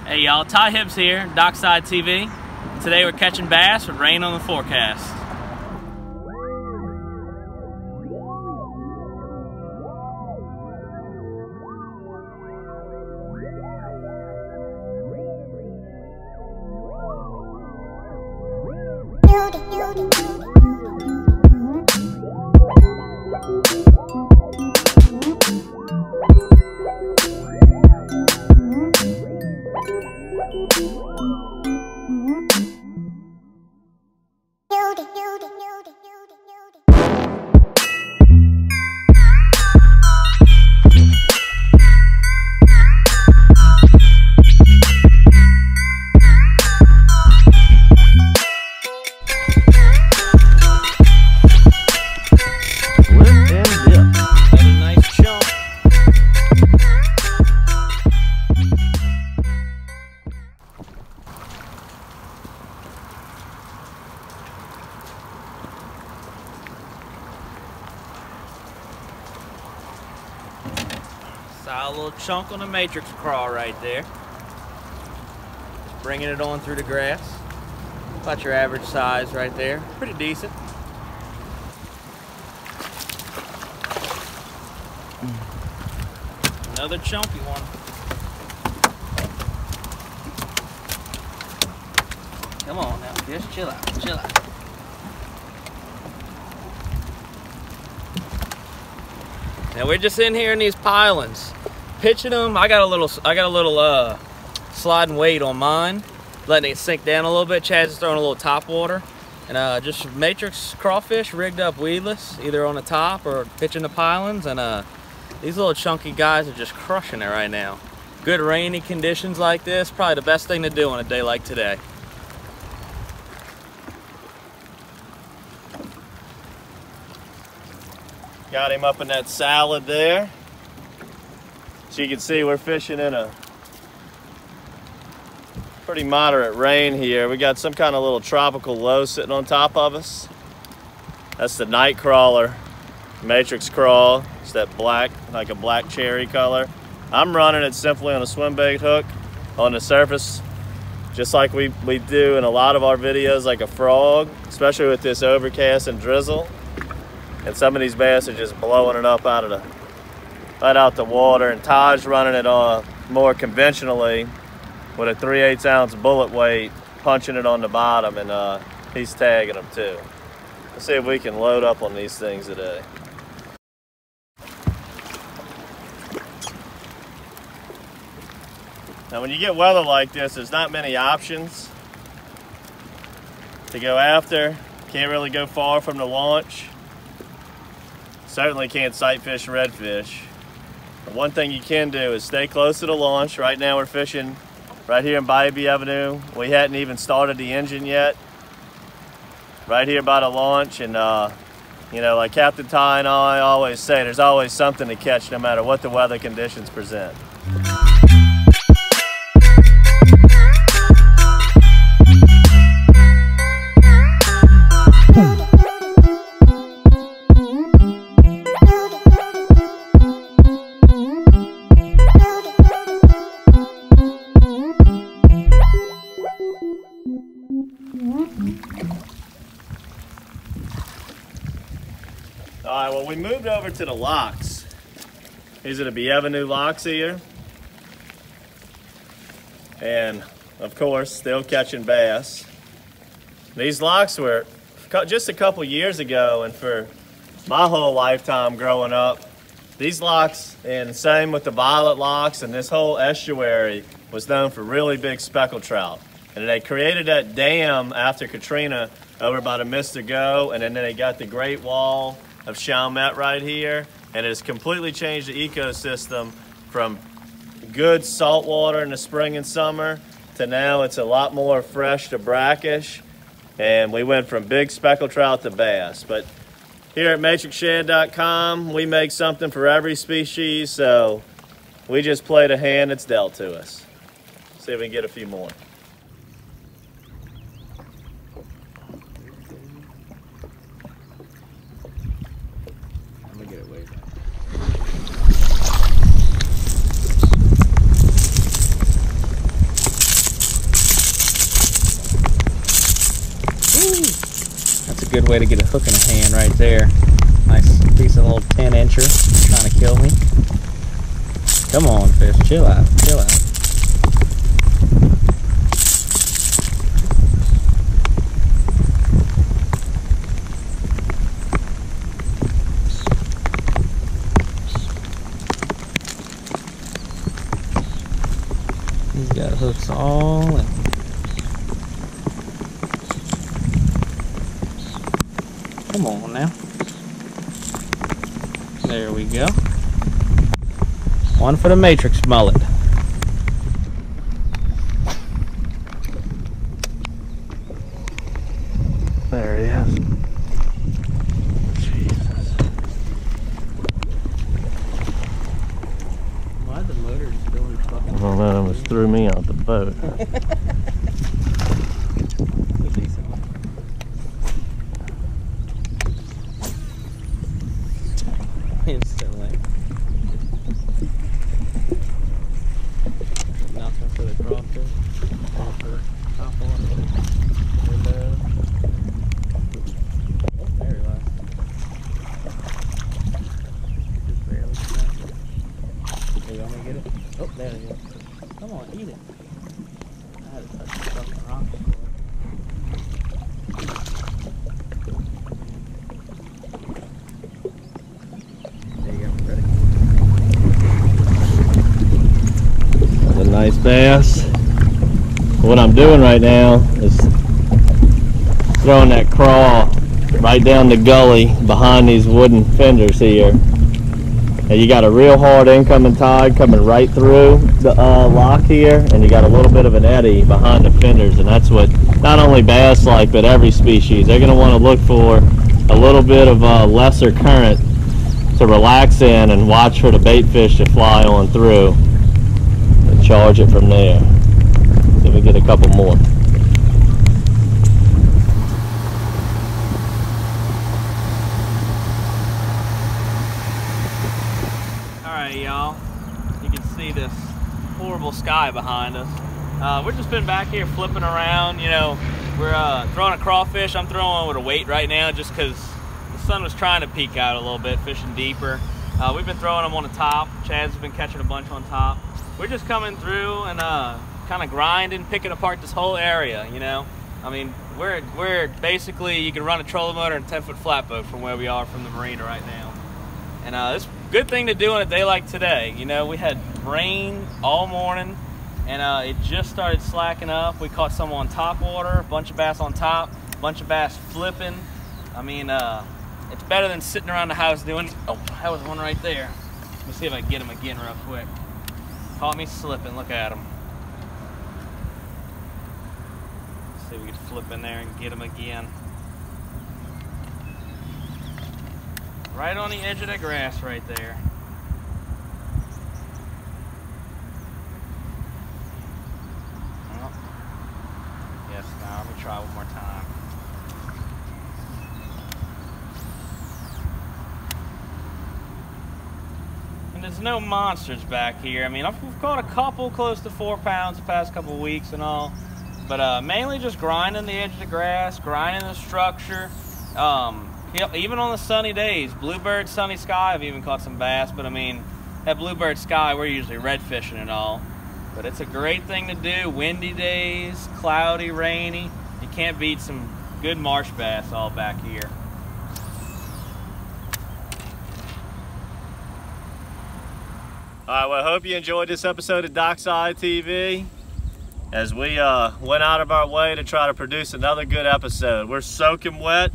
Hey y'all, Ty Hibbs here, Dockside TV. Today we're catching bass with rain on the forecast. Solid little chunk on the matrix crawl right there. Just bringing it on through the grass. About your average size right there. Pretty decent. Another chunky one. Come on now, just chill out, chill out. Now we're just in here in these pilings, pitching them. I got a little sliding weight on mine, letting it sink down a little bit. Chaz is throwing a little top water, and just matrix crawfish rigged up weedless, either on the top or pitching the pilings. And these little chunky guys are just crushing it right now. Good rainy conditions like this, probably the best thing to do on a day like today. Got him up in that salad there. So you can see we're fishing in a pretty moderate rain here. We got some kind of little tropical low sitting on top of us. That's the night crawler, matrix crawl. It's that black, like a black cherry color. I'm running it simply on a swim bait hook on the surface, just like we do in a lot of our videos, like a frog, especially with this overcast and drizzle. And some of these bass are just blowing it up out of the water. And Taj's running it more conventionally with a 3/8 ounce bullet weight, punching it on the bottom, and he's tagging them too. Let's see if we can load up on these things today. Now when you get weather like this, there's not many options to go after. Can't really go far from the launch. Certainly can't sight fish redfish. But one thing you can do is stay close to the launch. Right now we're fishing right here in Bybee Avenue. We hadn't even started the engine yet. Right here by the launch, and you know, like Captain Ty and I always say, there's always something to catch no matter what the weather conditions present. All right, well, we moved over to the locks. These are the Bee Avenue locks here. And of course, still catching bass. These locks were just a couple years ago, and for my whole lifetime growing up, these locks, and same with the violet locks, and this whole estuary was known for really big speckled trout. And they created that dam after Katrina over by the Mr. Go, and then they got the Great Wall of Chalmette right here, and it has completely changed the ecosystem from good salt water in the spring and summer to now it's a lot more fresh to brackish, and we went from big speckled trout to bass. But here at MatrixShad.com, we make something for every species, so we just play the hand that's dealt to us. See if we can get a few more. good way to get a hook in a hand right there. Nice decent little 10-incher trying to kill me. Come on, fish, chill out, chill out. He's got hooks all in. Come on now. There we go. One for the Matrix mullet. There he is. Jesus. Why the motor is doing fucking? I don't know, it almost threw me out the boat. Instantly. Nothing for the crawfish. Nothing for the top water. Window. Oh, there he was. Just barely snapped it. Hey, you want me to get it? Oh, there he is. Come on, eat it. I had to touch the fucking rock. Nice bass. What I'm doing right now is throwing that crawl right down the gully behind these wooden fenders here. And you got a real hard incoming tide coming right through the lock here, and you got a little bit of an eddy behind the fenders, and that's what not only bass like, but every species. They're going to want to look for a little bit of lesser current to relax in and watch for the bait fish to fly on through. Charge it from there. Then we get a couple more. Alright, y'all. You can see this horrible sky behind us. We've just been back here flipping around. You know, we're throwing a crawfish. I'm throwing with a weight right now just because the sun was trying to peek out a little bit, fishing deeper. We've been throwing them on the top. Chad's been catching a bunch on top. We're just coming through and kind of grinding, picking apart this whole area, you know. I mean, we're basically, you can run a trolling motor and 10-foot flatboat from where we are from the marina right now. And it's a good thing to do on a day like today. You know, we had rain all morning, and it just started slacking up. We caught some on top water, a bunch of bass on top, a bunch of bass flipping. I mean, it's better than sitting around the house doing, oh, that was one right there. Let me see if I can get him again real quick. Caught me slipping, look at him. Let's see if we can flip in there and get him again. Right on the edge of that grass right there. Well, yes, now let me try one more time. There's no monsters back here. I mean, I've caught a couple close to 4 pounds the past couple weeks and all, but mainly just grinding the edge of the grass, grinding the structure. Even on the sunny days, bluebird, sunny sky, I've even caught some bass, but I mean, that bluebird sky, we're usually red fishing and all. But it's a great thing to do. Windy days, cloudy, rainy. You can't beat some good marsh bass all back here. Alright, well, I hope you enjoyed this episode of Dockside TV as we went out of our way to try to produce another good episode. We're soaking wet.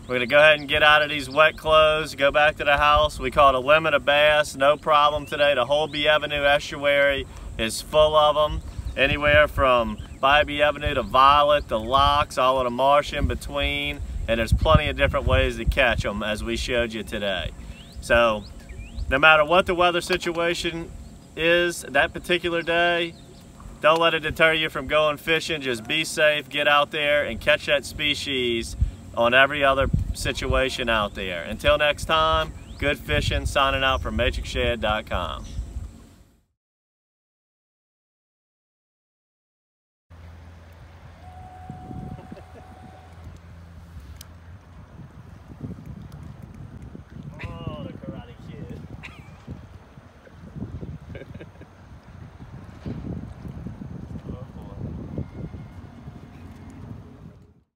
We're going to go ahead and get out of these wet clothes, go back to the house. We caught a limit of bass, no problem today. The whole Bee Avenue estuary is full of them, anywhere from Bybee Avenue to Violet to Locks, all of the marsh in between, and there's plenty of different ways to catch them as we showed you today. So no matter what the weather situation is that particular day, don't let it deter you from going fishing. Just be safe, get out there and catch that species on every other situation out there. Until next time, good fishing. Signing out from MatrixShed.com.